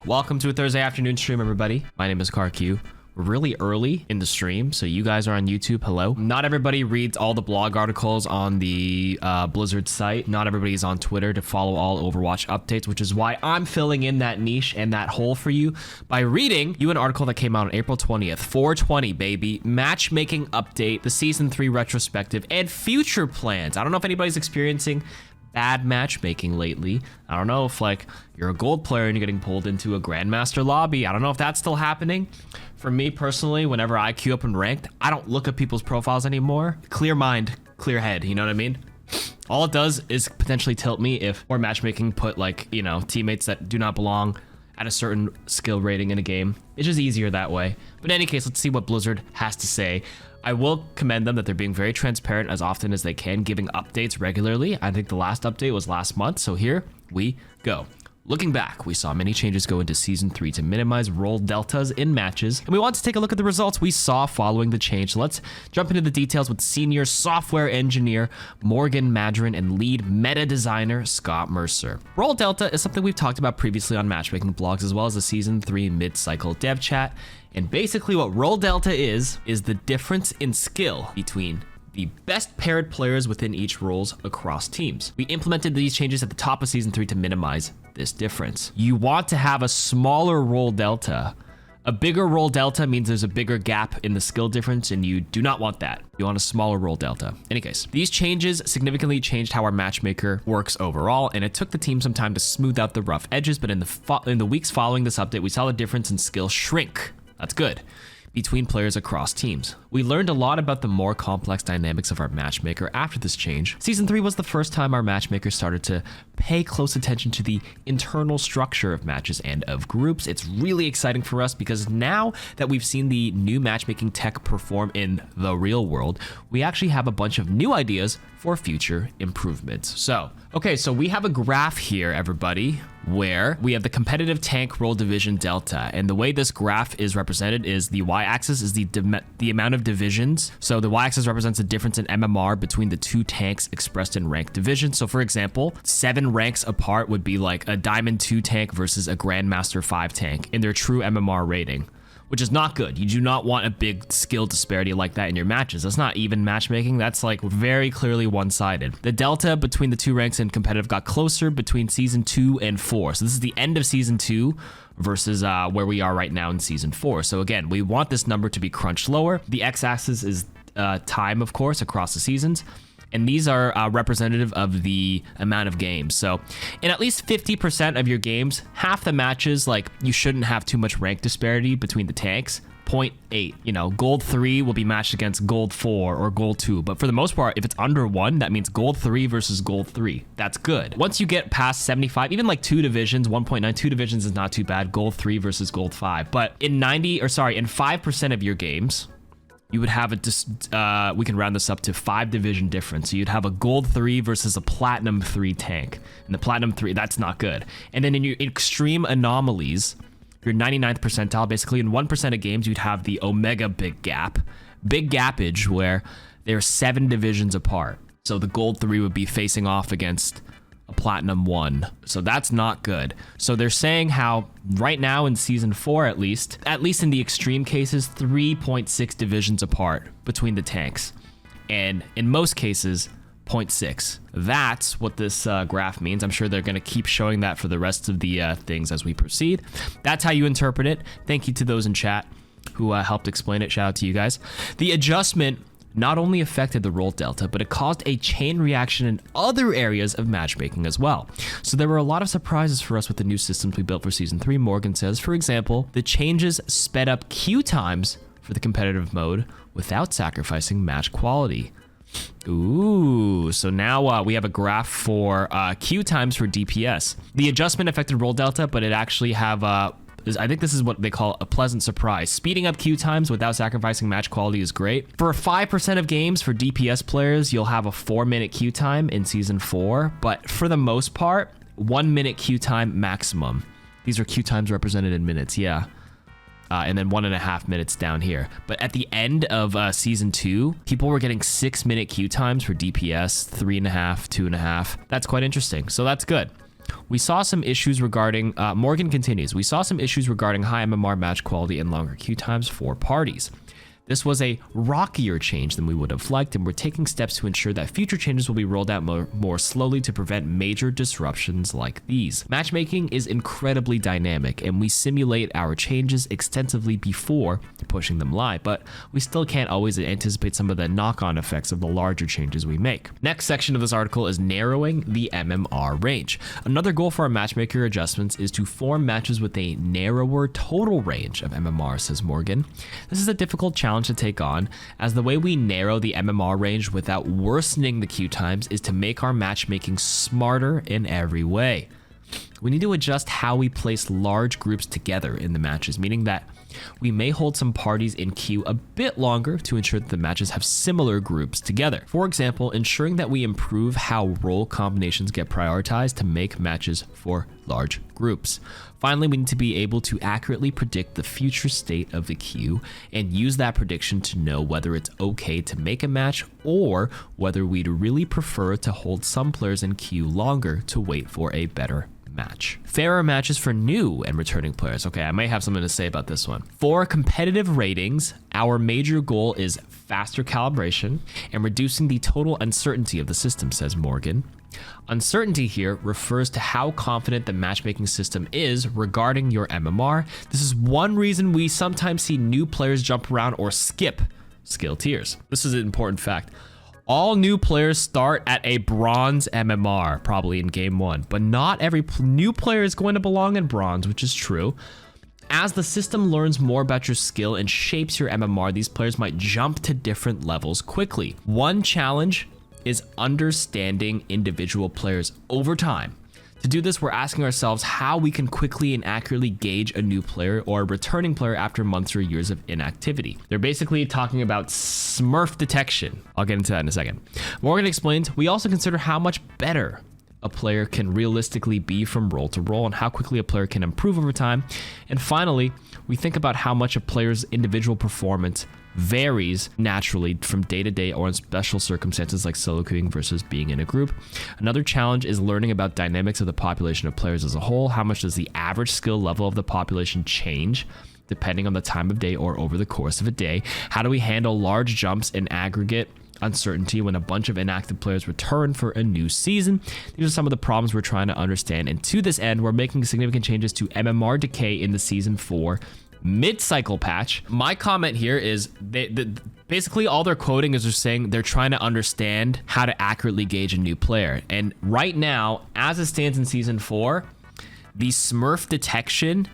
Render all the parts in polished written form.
Welcome to a Thursday afternoon stream, everybody. My name is KarQ. We're really early in the stream, so you guys are on YouTube. Hello. Not everybody reads all the blog articles on the Blizzard site. Not everybody is on Twitter to follow all Overwatch updates, which is why I'm filling in that niche and that hole for you by reading you an article that came out on April 20th, 420, baby. Matchmaking update, the Season 3 retrospective, and future plans. I don't know if anybody's experiencing bad matchmaking lately. I don't know if like you're a gold player and you're getting pulled into a grandmaster lobby. I don't know if that's still happening. For me personally, whenever I queue up in ranked, I don't look at people's profiles anymore. Clear mind, clear head, you know what I mean? All it does is potentially tilt me if more matchmaking put like, you know, teammates that do not belong at a certain skill rating in a game. It's just easier that way. But in any case, let's see what Blizzard has to say. I will commend them that they're being very transparent as often as they can, giving updates regularly. I think the last update was last month, so here we go. Looking back, we saw many changes go into Season 3 to minimize role deltas in matches, and we want to take a look at the results we saw following the change. So let's jump into the details with senior software engineer Morgan Madron and lead meta designer Scott Mercer. Role delta is something we've talked about previously on matchmaking blogs, as well as the Season 3 mid-cycle dev chat. And basically what role delta is the difference in skill between the best paired players within each roles across teams. We implemented these changes at the top of Season 3 to minimize this difference. You want to have a smaller role delta. A bigger role delta means there's a bigger gap in the skill difference, and you do not want that. You want a smaller role delta. In any case, these changes significantly changed how our matchmaker works overall, and it took the team some time to smooth out the rough edges, but in the weeks following this update, we saw the difference in skill shrink. That's good. Between players across teams. We learned a lot about the more complex dynamics of our matchmaker after this change. Season 3 was the first time our matchmaker started to pay close attention to the internal structure of matches and of groups. It's really exciting for us because now that we've seen the new matchmaking tech perform in the real world, we actually have a bunch of new ideas for future improvements. So we have a graph here, everybody, where we have the competitive tank role division delta. And the way this graph is represented is the y-axis is the amount of divisions. So the y-axis represents the difference in MMR between the two tanks expressed in ranked divisions. So for example, 7 ranks apart would be like a Diamond 2 tank versus a Grandmaster 5 tank in their true MMR rating, which is not good. You do not want a big skill disparity like that in your matches. That's not even matchmaking. That's like very clearly one-sided. The delta between the two ranks in competitive got closer between Season 2 and 4. So this is the end of Season 2 versus where we are right now in Season 4. So again, we want this number to be crunched lower. The x-axis is time, of course, across the seasons. And these are representative of the amount of games. So in at least 50% of your games, half the matches, like you shouldn't have too much rank disparity between the tanks. 0.8, you know, gold 3 will be matched against gold 4 or gold 2. But for the most part, if it's under 1, that means gold 3 versus gold 3. That's good. Once you get past 75, even like 2 divisions, 1.9, 2 divisions is not too bad. Gold 3 versus gold 5. But in 5% of your games, you would have we can round this up to 5 division difference. So you'd have a gold 3 versus a platinum 3 tank. And the platinum 3, that's not good. And then in your extreme anomalies, your 99th percentile, basically in 1% of games, you'd have the omega big gapage, where they're 7 divisions apart. So the gold 3 would be facing off against a platinum 1. So that's not good. So they're saying how right now in Season 4, at least in the extreme cases, 3.6 divisions apart between the tanks. And in most cases, 0.6. That's what this graph means. I'm sure they're going to keep showing that for the rest of the things as we proceed. That's how you interpret it. Thank you to those in chat who helped explain it. Shout out to you guys. The adjustment not only affected the role delta, but it caused a chain reaction in other areas of matchmaking as well. So there were a lot of surprises for us with the new systems we built for Season 3. Morgan says, for example, the changes sped up queue times for the competitive mode without sacrificing match quality. Ooh, so now we have a graph for queue times for DPS. The adjustment affected role delta, but it actually have I think this is what they call a pleasant surprise. Speeding up queue times without sacrificing match quality is great. For 5% of games for DPS players, you'll have a 4-minute queue time in Season 4, but for the most part, 1-minute queue time maximum. These are queue times represented in minutes, yeah. And then 1.5 minutes down here. But at the end of Season 2, people were getting 6-minute queue times for DPS, 3.5, 2.5. That's quite interesting, so that's good. We saw some issues regarding, Morgan continues, we saw some issues regarding high MMR match quality and longer queue times for parties. This was a rockier change than we would have liked, and we're taking steps to ensure that future changes will be rolled out more slowly to prevent major disruptions like these. Matchmaking is incredibly dynamic, and we simulate our changes extensively before pushing them live, but we still can't always anticipate some of the knock-on effects of the larger changes we make. Next section of this article is narrowing the MMR range. Another goal for our matchmaker adjustments is to form matches with a narrower total range of MMR, says Morgan. This is a difficult challenge to take on, as the way we narrow the MMR range without worsening the queue times is to make our matchmaking smarter in every way. We need to adjust how we place large groups together in the matches, meaning that we may hold some parties in queue a bit longer to ensure that the matches have similar groups together. For example, ensuring that we improve how role combinations get prioritized to make matches for large groups. Finally, we need to be able to accurately predict the future state of the queue and use that prediction to know whether it's okay to make a match or whether we'd really prefer to hold some players in queue longer to wait for a better match. Fairer matches for new and returning players. Okay, I may have something to say about this one. For competitive ratings, our major goal is faster calibration and reducing the total uncertainty of the system, says Morgan. Uncertainty here refers to how confident the matchmaking system is regarding your MMR. This is one reason we sometimes see new players jump around or skip skill tiers. This is an important fact. All new players start at a bronze MMR, probably in game one, but not every new player is going to belong in bronze, which is true. As the system learns more about your skill and shapes your MMR, these players might jump to different levels quickly. One challenge is understanding individual players over time. To do this, we're asking ourselves how we can quickly and accurately gauge a new player or a returning player after months or years of inactivity. They're basically talking about Smurf detection. I'll get into that in a second. Morgan explains, we also consider how much better a player can realistically be from role to role and how quickly a player can improve over time. And finally, we think about how much a player's individual performance varies naturally from day to day or in special circumstances like solo queuing versus being in a group. Another challenge is learning about dynamics of the population of players as a whole. How much does the average skill level of the population change depending on the time of day or over the course of a day? How do we handle large jumps in aggregate uncertainty when a bunch of inactive players return for a new season? These are some of the problems we're trying to understand, and to this end, we're making significant changes to MMR decay in the Season 4 mid-cycle patch. My comment here is basically all they're quoting is they're saying they're trying to understand how to accurately gauge a new player. And right now, as it stands in Season 4, the Smurf detection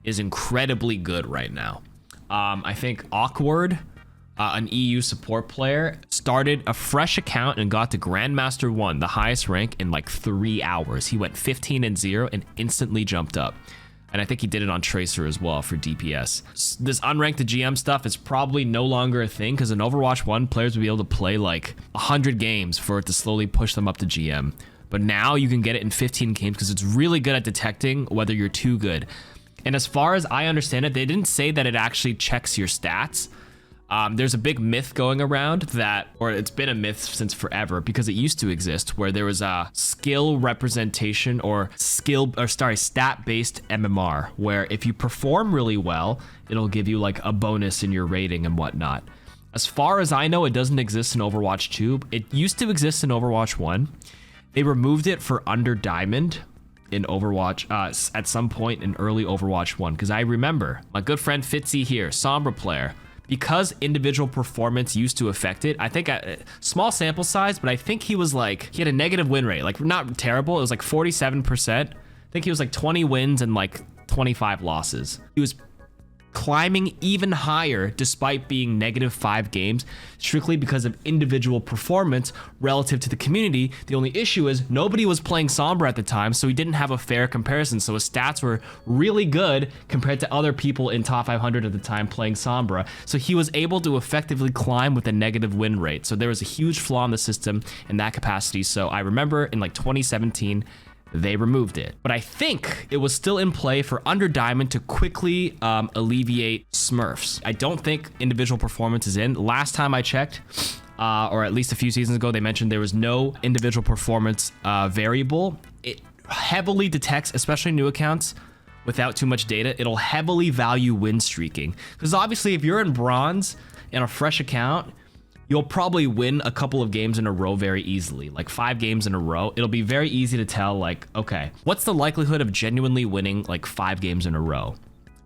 is incredibly good right now. I think Awkward, an EU support player, started a fresh account and got to Grandmaster 1, the highest rank, in like 3 hours. He went 15-0 and instantly jumped up. And I think he did it on Tracer as well for DPS. This unranked to GM stuff is probably no longer a thing because in Overwatch 1, players would be able to play like 100 games for it to slowly push them up to GM. But now you can get it in 15 games because it's really good at detecting whether you're too good. And as far as I understand it, they didn't say that it actually checks your stats. There's a big myth going around that, or it's been a myth since forever because it used to exist, where there was a skill representation or stat-based MMR, where if you perform really well, it'll give you like a bonus in your rating and whatnot. As far as I know, it doesn't exist in Overwatch 2. It used to exist in Overwatch 1. They removed it for Under Diamond in Overwatch at some point in early Overwatch 1, because I remember my good friend Fitzy here, Sombra player, because individual performance used to affect it. I think a small sample size, but I think he had a negative win rate, like not terrible. It was like 47%. I think he was like 20 wins and like 25 losses. He was climbing even higher despite being -5 games, strictly because of individual performance relative to the community. The only issue is nobody was playing Sombra at the time, so he didn't have a fair comparison. So his stats were really good compared to other people in top 500 at the time playing Sombra. So he was able to effectively climb with a negative win rate. So there was a huge flaw in the system in that capacity. So I remember in like 2017, they removed it. But I think it was still in play for Under Diamond to quickly alleviate Smurfs. I don't think individual performance is in. Last time I checked, or at least a few seasons ago, they mentioned there was no individual performance variable. heavily detects, especially new accounts, without too much data, it'll heavily value win streaking. Because obviously if you're in bronze in a fresh account, you'll probably win a couple of games in a row very easily, like 5 games in a row. It'll be very easy to tell, like, okay, what's the likelihood of genuinely winning like 5 games in a row?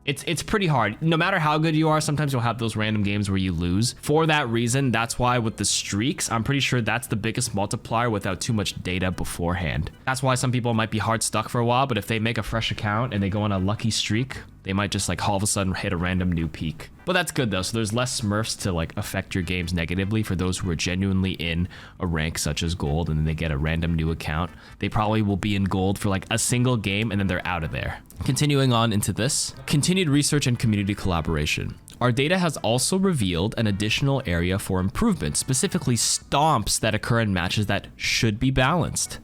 It's pretty hard. No matter how good you are, sometimes you'll have those random games where you lose. For that reason, that's why with the streaks, I'm pretty sure that's the biggest multiplier without too much data beforehand. That's why some people might be hard stuck for a while, but if they make a fresh account and they go on a lucky streak, they might just like all of a sudden hit a random new peak. But that's good though, so there's less smurfs to like affect your games negatively for those who are genuinely in a rank such as gold and then they get a random new account. They probably will be in gold for like a single game and then they're out of there. Continuing on into this, continued research and community collaboration. Our data has also revealed an additional area for improvement, specifically stomps that occur in matches that should be balanced.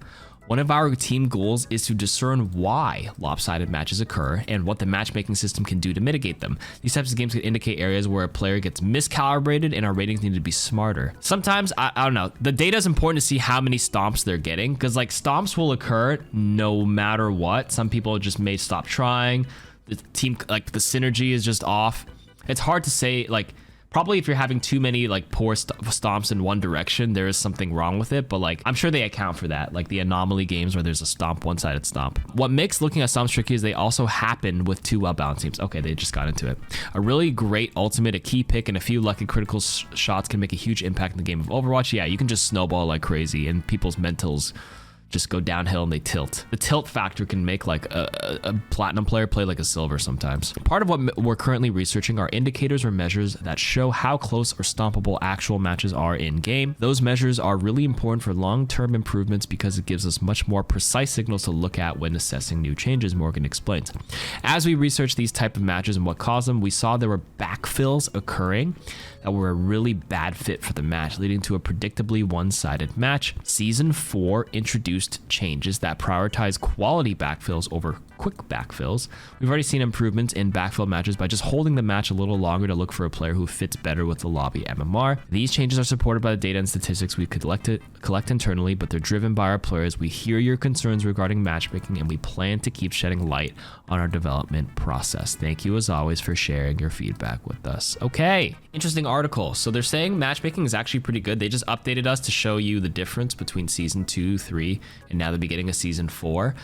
One of our team goals is to discern why lopsided matches occur and what the matchmaking system can do to mitigate them. These types of games can indicate areas where a player gets miscalibrated and our ratings need to be smarter. Sometimes, I don't know, the data is important to see how many stomps they're getting because like stomps will occur no matter what. Some people just may stop trying. The team, like the synergy is just off. It's hard to say, like, probably if you're having too many like poor stomps in one direction, there is something wrong with it, but like I'm sure they account for that, like the anomaly games where there's a stomp, one-sided stomp. What makes looking at stomps tricky is they also happen with 2 well-balanced teams. Okay, they just got into it. A really great ultimate, a key pick, and a few lucky critical shots can make a huge impact in the game of Overwatch. Yeah, you can just snowball like crazy and people's mentals just go downhill and they tilt. The tilt factor can make like a platinum player play like a silver sometimes. Part of what we're currently researching are indicators or measures that show how close or stompable actual matches are in game. Those measures are really important for long-term improvements because it gives us much more precise signals to look at when assessing new changes, Morgan explains. As we researched these type of matches and what caused them, we saw there were backfills occurring that were a really bad fit for the match, leading to a predictably one-sided match. Season 4 introduced changes that prioritize quality backfills over quick backfills. We've already seen improvements in backfill matches by just holding the match a little longer to look for a player who fits better with the lobby MMR. These changes are supported by the data and statistics we collect internally, but they're driven by our players. We hear your concerns regarding matchmaking and we plan to keep shedding light on our development process. Thank you as always for sharing your feedback with us. Okay, interesting article. So they're saying matchmaking is actually pretty good. They just updated us to show you the difference between season 2, 3, and now the beginning of season 4.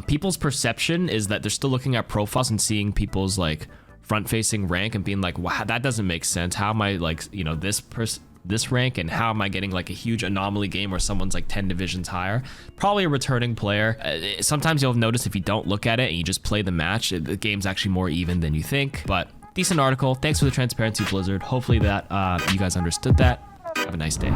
People's perception is that they're still looking at profiles and seeing people's like front-facing rank and being like, wow, that doesn't make sense. How am I like, you know, this rank, and how am I getting like a huge anomaly game where someone's like 10 divisions higher? Probably a returning player. Sometimes you'll notice if you don't look at it and you just play the match, the game's actually more even than you think. But decent article. Thanks for the transparency, Blizzard. Hopefully that you guys understood that. Have a nice day.